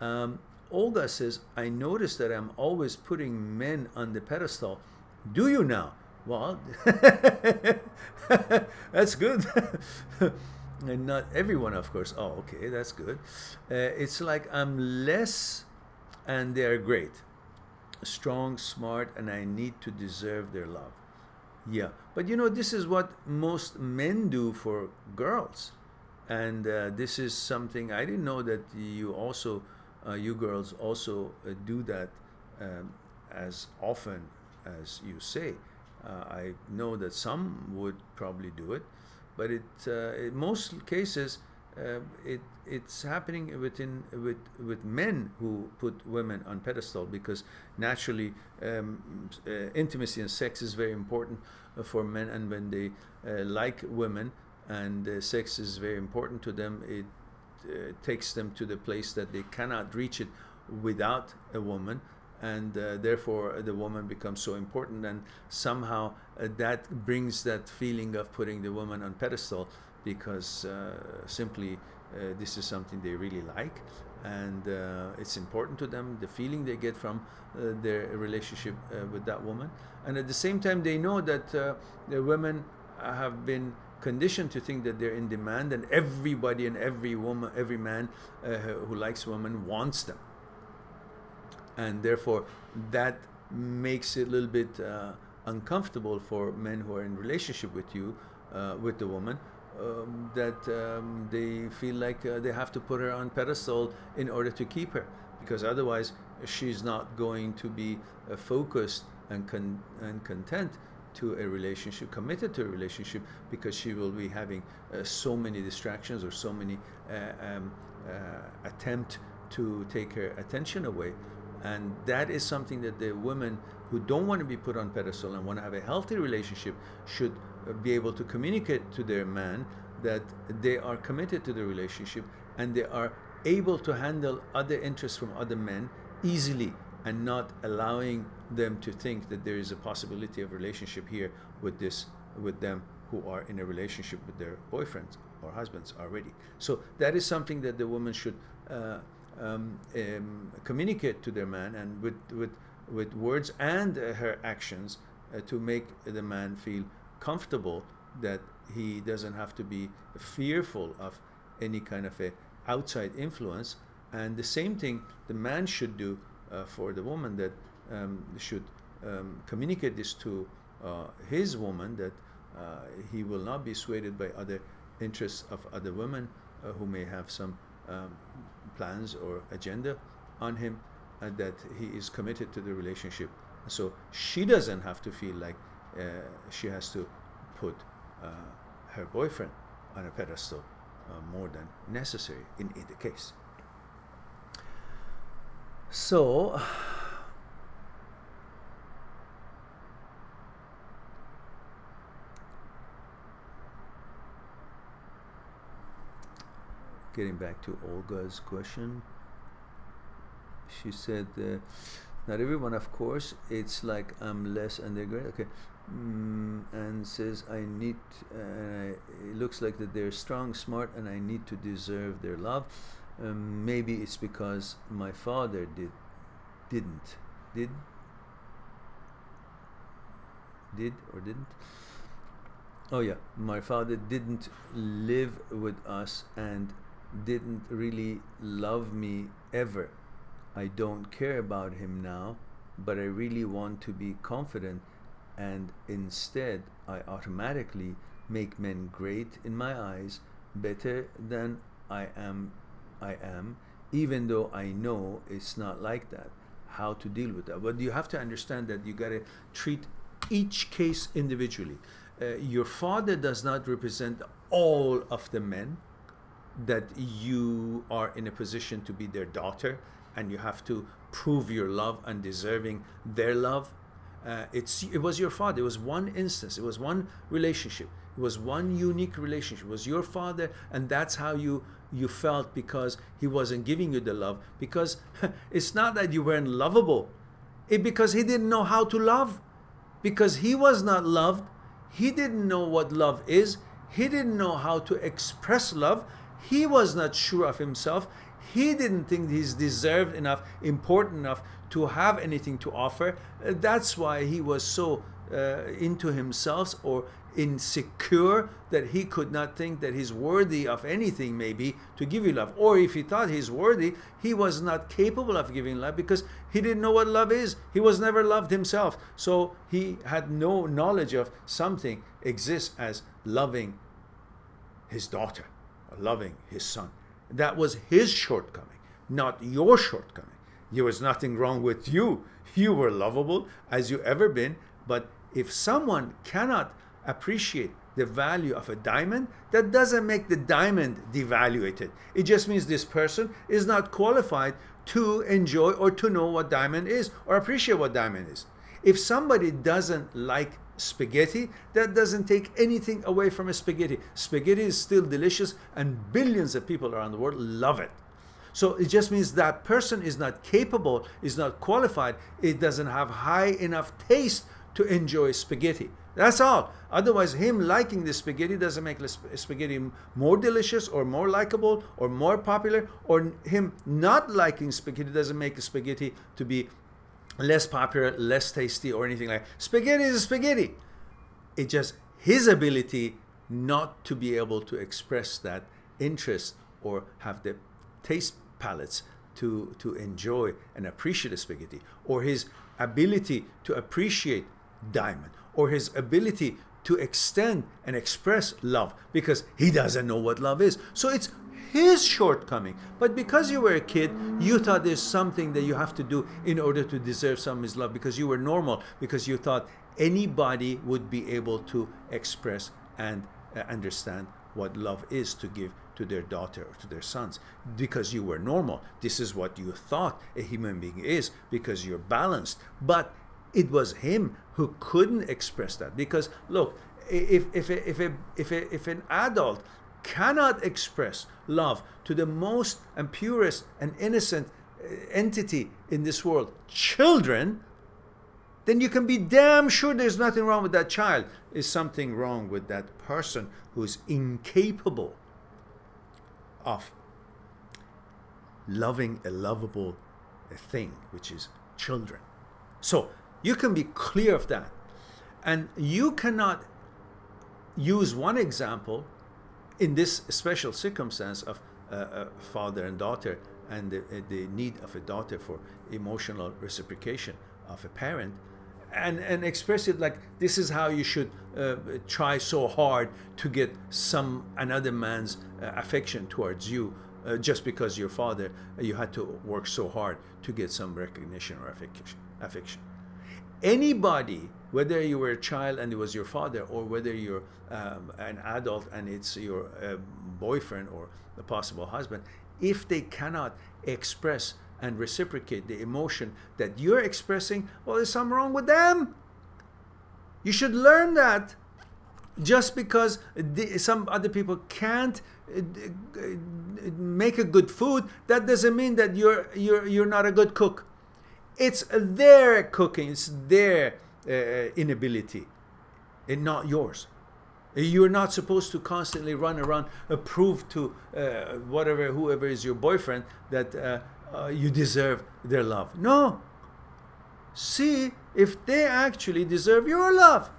Um, Olga says, I noticed that I'm always putting men on the pedestal. Do you now? Well, that's good. And not everyone, of course. Oh, okay, that's good. It's like I'm less and they're great. Strong, smart, and I need to deserve their love. Yeah, but you know, this is what most men do for girls. And this is something I didn't know that you also, you girls also do that as often as you say. I know that some would probably do it, but in most cases it's happening with men who put women on pedestal, because naturally intimacy and sex is very important for men, and when they like women and sex is very important to them, it takes them to the place that they cannot reach it without a woman, and therefore the woman becomes so important, and somehow that brings that feeling of putting the woman on pedestal, because simply this is something they really like, and it's important to them, the feeling they get from their relationship with that woman. And at the same time, they know that the women have been conditioned to think that they're in demand, and everybody and every woman, every man who likes women wants them, and therefore that makes it a little bit uncomfortable for men who are in relationship with you, with the woman, that they feel like they have to put her on pedestal in order to keep her, because otherwise she's not going to be focused and content to a relationship, committed to a relationship, because she will be having so many distractions or so many attempt to take her attention away. And that is something that the women who don't want to be put on pedestal and want to have a healthy relationship should be able to communicate to their man, that they are committed to the relationship and they are able to handle other interests from other men easily, and not allowing them to think that there is a possibility of relationship here with them who are in a relationship with their boyfriends or husbands already. So that is something that the woman should communicate to their man, and with words and her actions, to make the man feel comfortable, that he doesn't have to be fearful of any kind of a outside influence. And the same thing the man should do for the woman, that should communicate this to his woman, that he will not be swayed by other interests of other women who may have some plans or agenda on him, that he is committed to the relationship. So she doesn't have to feel like she has to put her boyfriend on a pedestal more than necessary in either case. So getting back to Olga's question, she said, not everyone, of course, it's like I'm less and they're great. Okay. And says, I need, it looks like that they're strong, smart, and I need to deserve their love. Maybe it's because my father did or didn't? Oh yeah, my father didn't live with us and didn't really love me ever. I don't care about him now, but I really want to be confident, and instead I automatically make men great in my eyes, better than I am, even though I know it's not like that. How to deal with that? But you have to understand that you got to treat each case individually. Your father does not represent all of the men that you are in a position to be their daughter, and you have to prove your love and deserving their love. It was your father. It was one instance. It was one relationship. It was one unique relationship. It was your father, and that's how you felt, because he wasn't giving you the love. Because it's not that you weren't lovable. Because he didn't know how to love. Because he was not loved. He didn't know what love is. He didn't know how to express love. He was not sure of himself. He didn't think he's deserved enough, important enough to have anything to offer. That's why he was so into himself or insecure that he could not think that he's worthy of anything maybe to give you love. Or if he thought he's worthy, he was not capable of giving love because he didn't know what love is. He was never loved himself. So he had no knowledge of something exists as loving his daughter, or loving his son. That was his shortcoming, not your shortcoming. There was nothing wrong with you. You were lovable as you ever been. But if someone cannot appreciate the value of a diamond, that doesn't make the diamond devaluated. It just means this person is not qualified to enjoy or to know what diamond is or appreciate what diamond is. If somebody doesn't like spaghetti, that doesn't take anything away from a spaghetti. Spaghetti is still delicious and billions of people around the world love it. So it just means that person is not capable, is not qualified, it doesn't have high enough taste to enjoy spaghetti. That's all. Otherwise, him liking the spaghetti doesn't make the spaghetti more delicious or more likable or more popular, or him not liking spaghetti doesn't make the spaghetti to be less popular, less tasty, or anything like that. Spaghetti is spaghetti. It's just his ability not to be able to express that interest or have the taste palates to enjoy and appreciate the spaghetti, or his ability to appreciate diamond, or his ability to extend and express love, because he doesn't know what love is. So it's his shortcoming. But because you were a kid, you thought there's something that you have to do in order to deserve some of his love, because you were normal, because you thought anybody would be able to express and understand what love is to give to their daughter or to their sons, because you were normal. This is what you thought a human being is, because you're balanced. But it was him who couldn't express that, because look, if an adult cannot express love to the most and purest and innocent entity in this world, children, then you can be damn sure there's nothing wrong with that child. Is something wrong with that person who's incapable of loving a lovable thing, which is children. So you can be clear of that. And you cannot use one example in this special circumstance of a father and daughter and the need of a daughter for emotional reciprocation of a parent, and express it like this is how you should try so hard to get another man's affection towards you, just because your father, you had to work so hard to get some recognition or affection. Anybody, whether you were a child and it was your father, or whether you're an adult and it's your boyfriend or a possible husband, if they cannot express and reciprocate the emotion that you're expressing, well, there's something wrong with them. You should learn that. Just because some other people can't make a good food, that doesn't mean that you're not a good cook. It's their cooking, it's their inability, and not yours. You're not supposed to constantly run around, prove to whoever is your boyfriend that you deserve their love. No. See if they actually deserve your love.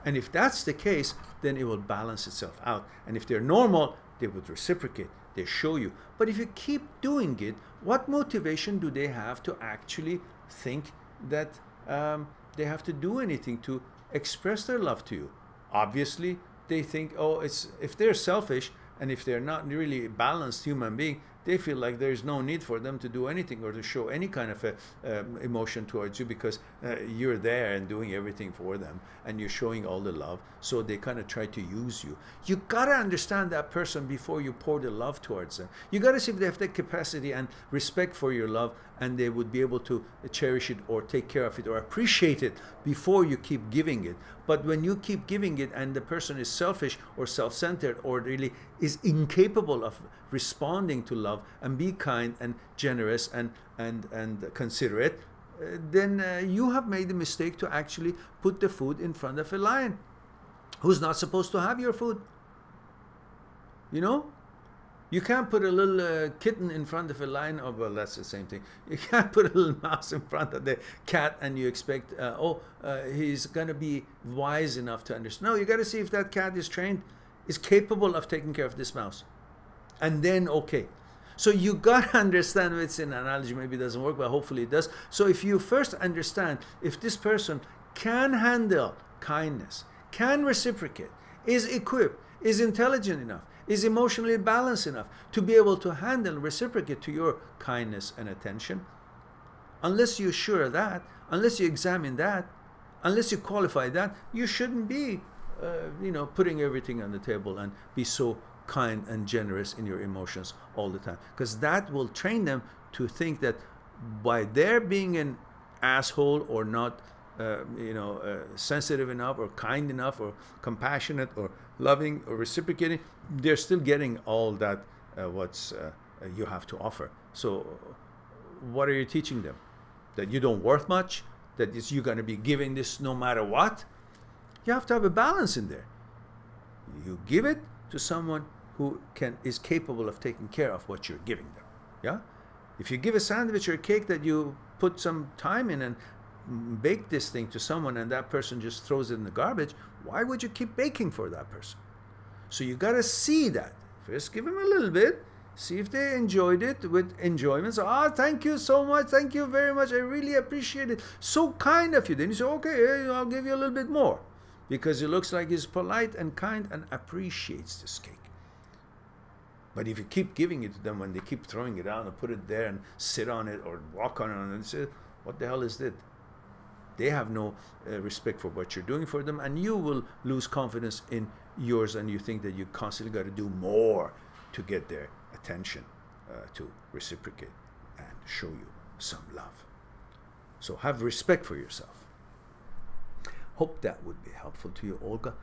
And if that's the case, then it will balance itself out. And if they're normal, they would reciprocate. They show you. But if you keep doing it, what motivation do they have to actually think that they have to do anything to express their love to you? Obviously, they think, oh, if they're selfish and if they're not really a balanced human being, they feel like there's no need for them to do anything or to show any kind of emotion towards you, because you're there and doing everything for them and you're showing all the love. So they kind of try to use you. You got to understand that person before you pour the love towards them. You got to see if they have the capacity and respect for your love, and they would be able to cherish it or take care of it or appreciate it before you keep giving it. But when you keep giving it and the person is selfish or self-centered or really is incapable of responding to love and be kind and generous and considerate, then you have made the mistake to actually put the food in front of a lion who's not supposed to have your food. You know? You can't put a little kitten in front of a lion. Oh, well, that's the same thing. You can't put a little mouse in front of the cat and you expect, he's going to be wise enough to understand. No, you got to see if that cat is trained, is capable of taking care of this mouse. And then, okay. So you got to understand, it's an analogy, maybe it doesn't work, but hopefully it does. So if you first understand if this person can handle kindness, can reciprocate, is equipped, is intelligent enough, is emotionally balanced enough to be able to handle and reciprocate to your kindness and attention. Unless you're sure of that, unless you examine that, unless you qualify that, you shouldn't be, putting everything on the table and be so kind and generous in your emotions all the time. Because that will train them to think that by their being an asshole or not, sensitive enough or kind enough or compassionate or loving or reciprocating, they're still getting all that you have to offer. So what are you teaching them? That you don't worth much? That you're going to be giving this no matter what? You have to have a balance in there. You give it to someone who is capable of taking care of what you're giving them. Yeah? If you give a sandwich or a cake that you put some time in and bake this thing to someone and that person just throws it in the garbage, why would you keep baking for that person? So you got to see that. First give them a little bit, see if they enjoyed it with enjoyment. So, thank you so much, thank you very much, I really appreciate it. So kind of you. Then you say, okay, I'll give you a little bit more. Because it looks like he's polite and kind and appreciates this cake. But if you keep giving it to them when they keep throwing it out and put it there and sit on it or walk on it and say, what the hell is that? They have no respect for what you're doing for them, and you will lose confidence in yours, and you think that you constantly got to do more to get their attention, to reciprocate and show you some love. So have respect for yourself. Hope that would be helpful to you, Olga.